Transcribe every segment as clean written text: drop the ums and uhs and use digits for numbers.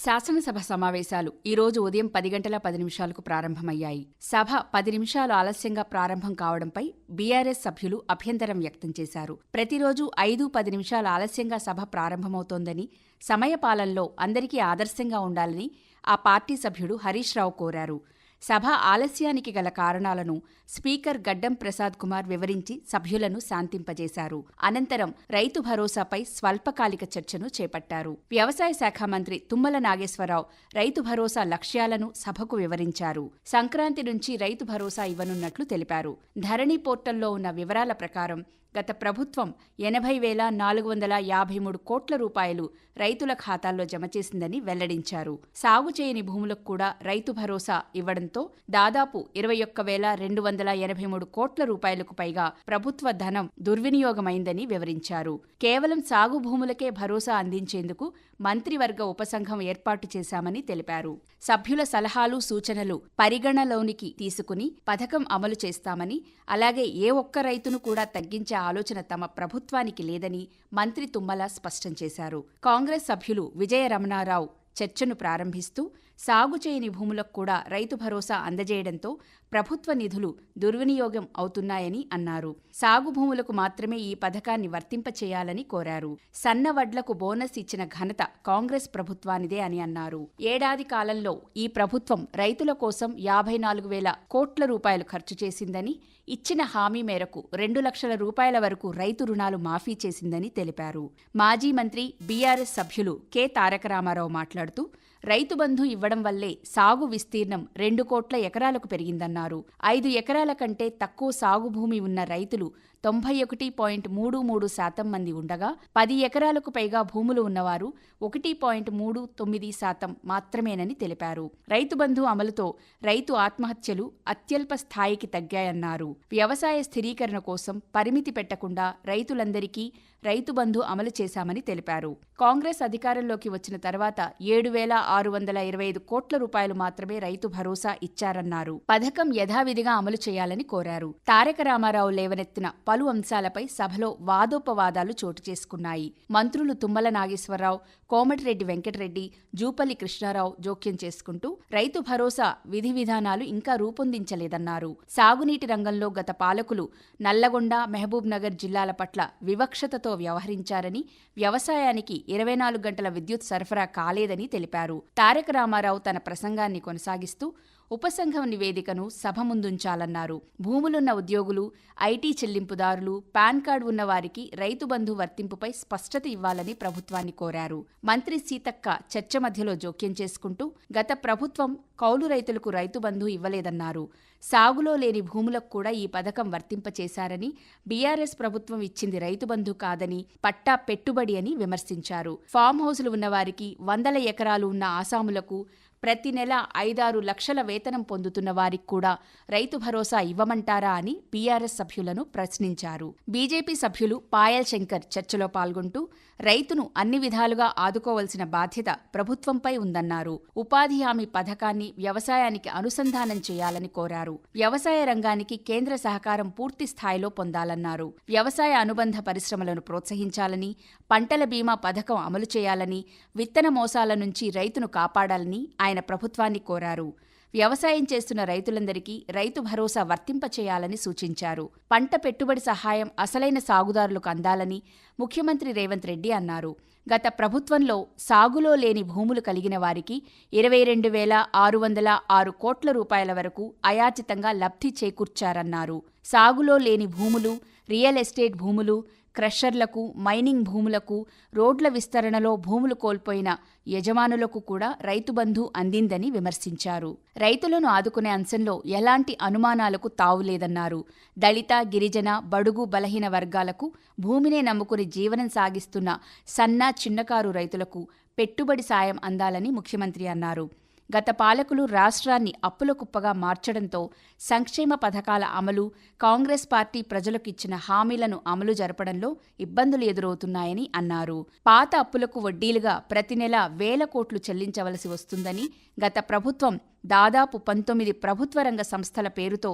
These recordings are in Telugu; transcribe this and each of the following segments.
శాసనసభ సమావేశాలు ఈరోజు ఉదయం 10 గంటల 10 నిమిషాలకు ప్రారంభమయ్యాయి. సభ 10 నిమిషాలు ఆలస్యంగా ప్రారంభం కావడంపై బీఆర్ఎస్ సభ్యులు అభ్యంతరం వ్యక్తం చేశారు. ప్రతిరోజు 5-10 నిమిషాలు ఆలస్యంగా సభ ప్రారంభమవుతోందని, సమయపాలనలో అందరికీ ఆదర్శంగా ఉండాలని ఆ పార్టీ సభ్యుడు హరీష్ రావు కోరారు. సభ ఆలస్యానికి గల కారణాలను స్పీకర్ గడ్డం ప్రసాద్ కుమార్ వివరించి సభ్యులను శాంతింపజేశారు. అనంతరం రైతు భరోసాపై స్వల్పకాలిక చర్చను చేపట్టారు. వ్యవసాయ శాఖ మంత్రి తుమ్మల నాగేశ్వరరావు రైతు భరోసా లక్ష్యాలను సభకు వివరించారు. సంక్రాంతి నుంచి రైతు భరోసా ఇవ్వనున్నట్లు తెలిపారు. ధరణి పోర్టల్లో ఉన్న వివరాల ప్రకారం గత ప్రభుత్వం 80,453 కోట్ల రూపాయలు రైతుల ఖాతాల్లో జమ చేసిందని వెల్లడించారు. సాగు చేయని భూములకు కూడా రైతు భరోసా ఇవ్వడంతో దాదాపు 21,283 కోట్ల రూపాయలకు పైగా ప్రభుత్వ ధనం దుర్వినియోగమైందని వివరించారు. కేవలం సాగు భూములకే భరోసా అందించేందుకు మంత్రివర్గ ఉపసంఘం ఏర్పాటు చేశామని తెలిపారు. సభ్యుల సలహాలు, సూచనలు పరిగణలోనికి తీసుకుని పథకం అమలు చేస్తామని, అలాగే ఏ ఒక్క రైతును కూడా తగ్గించే ఆలోచన తమ ప్రభుత్వానికి లేదని మంత్రి తుమ్మల స్పష్టం చేశారు. కాంగ్రెస్ సభ్యులు విజయ రమణారావు చర్చను ప్రారంభిస్తూ సాగు చేయని భూములకు కూడా రైతు భరోసా అందజేయడంతో ప్రభుత్వ నిధులు దుర్వినియోగం అవుతున్నాయని అన్నారు. సాగు భూములకు మాత్రమే ఈ పథకాన్ని వర్తింపచేయాలని కోరారు. సన్న వడ్లకు బోనస్ ఇచ్చిన ఘనత కాంగ్రెస్ ప్రభుత్వానిదే అని అన్నారు. ఏడాది కాలంలో ఈ ప్రభుత్వం రైతుల కోసం 54,000 కోట్ల రూపాయలు ఖర్చు చేసిందని, ఇచ్చిన హామీ మేరకు 2 లక్షల రూపాయల వరకు రైతు రుణాలు మాఫీ చేసిందని తెలిపారు. మాజీ మంత్రి బీఆర్ఎస్ సభ్యులు కె తారక రామారావు మాట్లాడుతూ రైతు బంధు ఇవ్వడం వల్లే సాగు విస్తీర్ణం 2 కోట్ల ఎకరాలకు పెరిగిందన్నారు. 5 ఎకరాల కంటే తక్కువ సాగు భూమి ఉన్న రైతులు 91.33% మంది ఉండగా 10 ఎకరాలకు పైగా భూములు ఉన్నవారు 1.39% మాత్రమేనని తెలిపారు. రైతు బంధు అమలుతో రైతు ఆత్మహత్యలు అత్యల్ప స్థాయికి తగ్గాయన్నారు. వ్యవసాయ స్థిరీకరణ కోసం పరిమితి పెట్టకుండా రైతులందరికీ రైతు బంధు అమలు చేశామని తెలిపారు. కాంగ్రెస్ అధికారంలోకి వచ్చిన తర్వాత 7,625 కోట్ల రూపాయలు మాత్రమే రైతు భరోసా ఇచ్చారన్నారు. పథకం యథావిధిగా అమలు చేయాలని కోరారు. తారక రామారావు లేవనెత్తిన పలు అంశాలపై సభలో వాదోపవాదాలు చోటు చేసుకున్నాయి. మంత్రులు తుమ్మల నాగేశ్వరరావు, కోమటిరెడ్డి వెంకటరెడ్డి, జూపల్లి కృష్ణారావు జోక్యం చేసుకుంటూ రైతు భరోసా విధి విధానాలు ఇంకా రూపొందించలేదన్నారు. సాగునీటి రంగంలో గత పాలకులు నల్లగొండ, మహబూబ్ నగర్ జిల్లాల పట్ల వివక్షతతో వ్యవహరించారని, వ్యవసాయానికి 24 గంటల విద్యుత్ సరఫరా కాలేదని తెలిపారు. తారక రామారావు తన ప్రసంగాన్ని కొనసాగిస్తూ ఉపసంఘం నివేదికను సభ ముందుంచాలన్నారు. భూములున్న ఉద్యోగులు, ఐటీ చెల్లింపుదారులు, పాన్ కార్డు ఉన్న వారికి రైతు బంధు వర్తింపుపై స్పష్టత ఇవ్వాలని ప్రభుత్వాన్ని కోరారు. మంత్రి సీతక్క చర్చ మధ్యలో జోక్యం చేసుకుంటూ గత ప్రభుత్వం కౌలు రైతులకు రైతు బంధు ఇవ్వలేదన్నారు. సాగులో లేని భూములకు కూడా ఈ పథకం వర్తింపచేశారని, బీఆర్ఎస్ ప్రభుత్వం ఇచ్చింది రైతు బంధు కాదని, పట్టా పెట్టుబడి అని విమర్శించారు. ఫామ్ హౌసులు ఉన్నవారికి, 100 ఎకరాలు ఉన్న ఆసాములకు, ప్రతి నెల 5-6 లక్షల వేతనం పొందుతున్న వారికి కూడా రైతు భరోసా ఇవ్వమంటారా అని బీఆర్ఎస్ సభ్యులను ప్రశ్నించారు. బీజేపీ సభ్యులు పాయల్ శంకర్ చర్చలో పాల్గొంటూ రైతును అన్ని విధాలుగా ఆదుకోవాల్సిన బాధ్యత ప్రభుత్వంపై ఉందన్నారు. ఉపాధి హామీ పథకాన్ని వ్యవసాయానికి అనుసంధానం చేయాలని కోరారు. వ్యవసాయ రంగానికి కేంద్ర సహకారం పూర్తి స్థాయిలో పొందాలన్నారు. వ్యవసాయ అనుబంధ పరిశ్రమలను ప్రోత్సహించాలని, పంటల బీమా పథకం అమలు చేయాలని, విత్తన మోసాల నుంచి రైతును కాపాడాలని ఆయన ప్రభుత్వాన్ని కోరారు. వ్యవసాయం చేస్తున్న రైతులందరికీ రైతు భరోసా వర్తింపచేయాలని సూచించారు. పంట పెట్టుబడి సహాయం అసలైన సాగుదారులకు అందాలని ముఖ్యమంత్రి రేవంత్ రెడ్డి అన్నారు. గత ప్రభుత్వంలో సాగులో లేని భూములు కలిగిన వారికి 22,606 కోట్ల రూపాయల వరకు అయాచితంగా లబ్ధి చేకూర్చారన్నారు. సాగులో లేని భూములు, రియల్ ఎస్టేట్ భూములు, క్రషర్లకు, మైనింగ్ భూములకు, రోడ్ల విస్తరణలో భూములు కోల్పోయిన యజమానులకు కూడా రైతు బంధు అందిందని విమర్శించారు. రైతులను ఆదుకునే అంశంలో ఎలాంటి అనుమానాలకు తావులేదన్నారు. దళిత, గిరిజన, బడుగు, బలహీన వర్గాలకు భూమినే నమ్ముకుని జీవనం సాగిస్తున్న సన్న, చిన్నకారు రైతులకు పెట్టుబడి సాయం అందాలని ముఖ్యమంత్రి అన్నారు. గత పాలకులు రాష్ట్రాన్ని అప్పుల కుప్పగా మార్చడంతో సంక్షేమ పథకాల అమలు, కాంగ్రెస్ పార్టీ ప్రజలకు ఇచ్చిన హామీలను అమలు జరపడంలో ఇబ్బందులు ఎదురవుతున్నాయని అన్నారు. పాత అప్పులకు వడ్డీలుగా ప్రతి నెల 1,000 కోట్లు చెల్లించవలసి వస్తుందని, గత ప్రభుత్వం దాదాపు 19 ప్రభుత్వ రంగ సంస్థల పేరుతో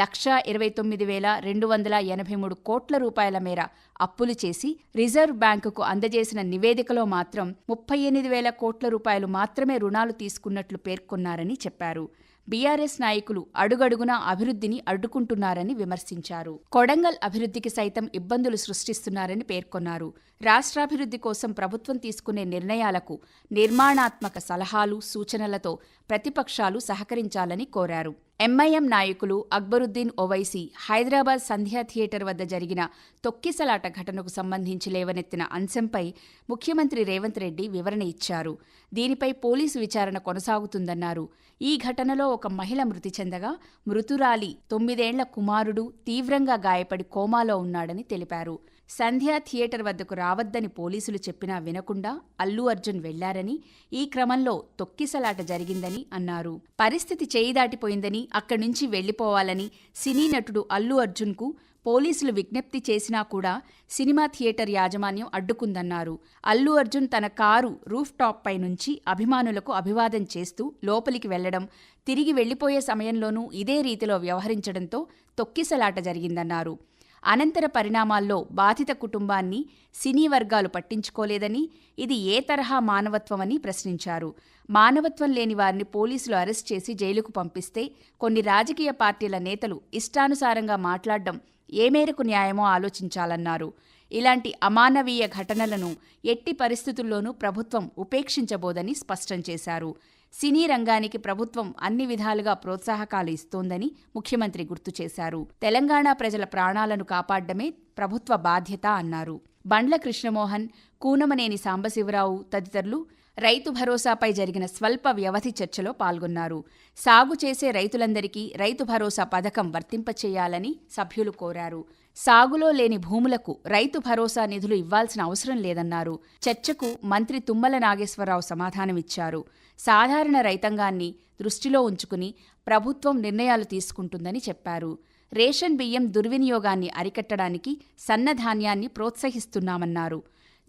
1,29,283 కోట్ల రూపాయల మేర అప్పులు చేసి రిజర్వ్ బ్యాంకుకు అందజేసిన నివేదికలో మాత్రం 38,000 కోట్ల రూపాయలు మాత్రమే రుణాలు తీసుకున్నట్లు పేర్కొన్నారని చెప్పారు. బీఆర్ఎస్ నాయకులు అడుగడుగునా అభివృద్ధిని అడ్డుకుంటున్నారని విమర్శించారు. కొడంగల్ అభివృద్ధికి సైతం ఇబ్బందులు సృష్టిస్తున్నారని పేర్కొన్నారు. రాష్ట్రాభివృద్ధి కోసం ప్రభుత్వం తీసుకునే నిర్ణయాలకు నిర్మాణాత్మక సలహాలు, సూచనలతో ప్రతిపక్షాలు సహకరించాలని కోరారు. ఎంఐఎం నాయకులు అక్బరుద్దీన్ ఓవైసీ హైదరాబాద్ సంధ్యా థియేటర్ వద్ద జరిగిన తొక్కిసలాట ఘటనకు సంబంధించి లేవనెత్తిన అంశంపై ముఖ్యమంత్రి రేవంత్ రెడ్డి వివరణ ఇచ్చారు. దీనిపై పోలీసు విచారణ కొనసాగుతుందన్నారు. ఈ ఘటనలో ఒక మహిళ మృతి చెందగా మృతురాలి 9 ఏళ్ల కుమారుడు తీవ్రంగా గాయపడి కోమాలో ఉన్నాడని తెలిపారు. సంధ్యా థియేటర్ వద్దకు రావద్దని పోలీసులు చెప్పినా వినకుండా అల్లు అర్జున్ వెళ్లారని, ఈ క్రమంలో తొక్కిసలాట జరిగిందని అన్నారు. పరిస్థితి చేయి దాటిపోయిందని, అక్కడి నుంచి వెళ్లిపోవాలని సినీ నటుడు అల్లు అర్జున్కు పోలీసులు విజ్ఞప్తి చేసినా కూడా సినిమా థియేటర్ యాజమాన్యం అడ్డుకుందన్నారు. అల్లు అర్జున్ తన కారు రూఫ్ టాప్ పై నుంచి అభిమానులకు అభివాదం చేస్తూ లోపలికి వెళ్లడం, తిరిగి వెళ్లిపోయే సమయంలోనూ ఇదే రీతిలో వ్యవహరించడంతో తొక్కిసలాట జరిగిందన్నారు. అనంతర పరిణామాల్లో బాధిత కుటుంబాన్ని సినీ వర్గాలు పట్టించుకోలేదని, ఇది ఏ తరహా మానవత్వమని ప్రశ్నించారు. మానవత్వం లేని వారిని పోలీసులు అరెస్ట్ చేసి జైలుకు పంపిస్తే కొన్ని రాజకీయ పార్టీల నేతలు ఇష్టానుసారంగా మాట్లాడడం ఏ మేరకు న్యాయమో ఆలోచించాలన్నారు. ఇలాంటి అమానవీయ ఘటనలను ఎట్టి పరిస్థితుల్లోనూ ప్రభుత్వం ఉపేక్షించబోదని స్పష్టం చేశారు. సినీ రంగానికి ప్రభుత్వం అన్ని విధాలుగా ప్రోత్సాహకాలు ఇస్తోందని ముఖ్యమంత్రి గుర్తు చేశారు. తెలంగాణ ప్రజల ప్రాణాలను కాపాడడమే ప్రభుత్వ బాధ్యత అన్నారు. బండ్ల కృష్ణమోహన్, కూనమనేని సాంబశివరావు తదితరులు రైతు భరోసాపై జరిగిన స్వల్ప వ్యవధి చర్చలో పాల్గొన్నారు. సాగు చేసే రైతులందరికీ రైతు భరోసా పథకం వర్తింపచేయాలని సభ్యులు కోరారు. సాగులో లేని భూములకు రైతు భరోసా నిధులు ఇవ్వాల్సిన అవసరం లేదన్నారు. చర్చకు మంత్రి తుమ్మల నాగేశ్వరరావు సమాధానమిచ్చారు. సాధారణ రైతాంగాన్ని దృష్టిలో ఉంచుకుని ప్రభుత్వం నిర్ణయాలు తీసుకుంటుందని చెప్పారు. రేషన్ బియ్యం దుర్వినియోగాన్ని అరికట్టడానికి సన్నధాన్యాన్ని ప్రోత్సహిస్తున్నామన్నారు.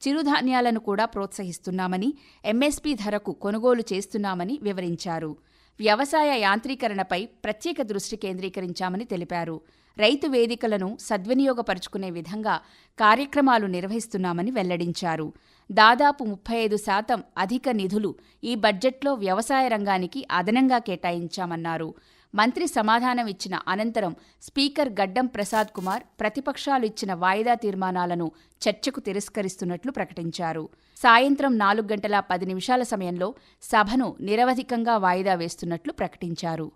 చిరుధాన్యాలను కూడా ప్రోత్సహిస్తున్నామని, ఎంఎస్పీ ధరకు కొనుగోలు చేస్తున్నామని వివరించారు. వ్యవసాయ యాంత్రీకరణపై ప్రత్యేక దృష్టి కేంద్రీకరించామని తెలిపారు. రైతు వేదికలను సద్వినియోగపరుచుకునే విధంగా కార్యక్రమాలు నిర్వహిస్తున్నామని వెల్లడించారు. దాదాపు 35% అధిక నిధులు ఈ బడ్జెట్లో వ్యవసాయ రంగానికి అదనంగా కేటాయించామన్నారు. మంత్రి సమాధానం ఇచ్చిన అనంతరం స్పీకర్ గడ్డం ప్రసాద్ కుమార్ ప్రతిపక్షాలు ఇచ్చిన వాయిదా తీర్మానాలను చర్చకు తిరస్కరిస్తున్నట్లు ప్రకటించారు. సాయంత్రం 4:10 సమయంలో సభను నిరవధికంగా వాయిదా వేస్తున్నట్లు ప్రకటించారు.